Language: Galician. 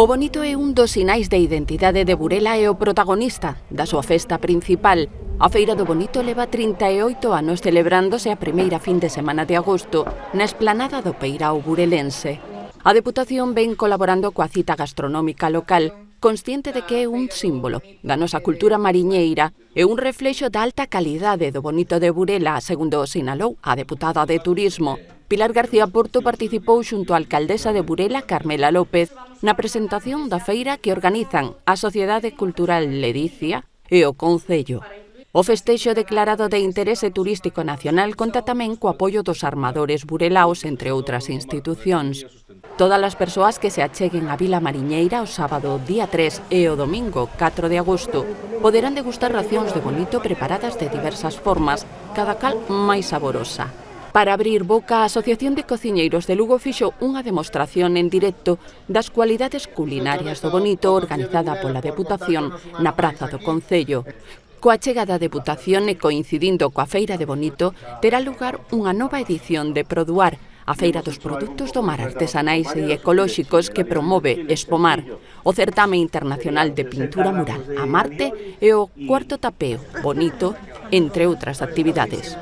O bonito é un dos sinais de identidade de Burela e o protagonista da súa festa principal. A Feira do Bonito leva 38 anos celebrándose a primeira fin de semana de agosto na esplanada do Peirao burelense. A Deputación ven colaborando coa cita gastronómica local, consciente de que é un símbolo da nosa cultura mariñeira e un reflexo da alta calidade do bonito de Burela, segundo sinalou a deputada de Turismo. Pilar García Porto participou xunto á alcaldesa de Burela, Carmela López, na presentación da feira que organizan a Sociedade Cultural Ledicia e o Concello. O festexo declarado de interese turístico nacional conta tamén co apoio dos armadores burelaos, entre outras institucións. Todas as persoas que se acheguen á Vila Mariñeira o sábado día 3 e o domingo 4 de agosto poderán degustar racións de bonito preparadas de diversas formas, cada cal máis saborosa. Para abrir boca, a Asociación de Cociñeiros de Lugo fixo unha demostración en directo das cualidades culinarias do bonito organizada pola Deputación na Praza do Concello. Coa chega da Deputación e coincidindo coa Feira de Bonito, terá lugar unha nova edición de Produar, a Feira dos Produtos do Mar artesanais e ecolóxicos que promove Expomar, o certame internacional de pintura mural A Marte e o cuarto tapeo Bonito, entre outras actividades.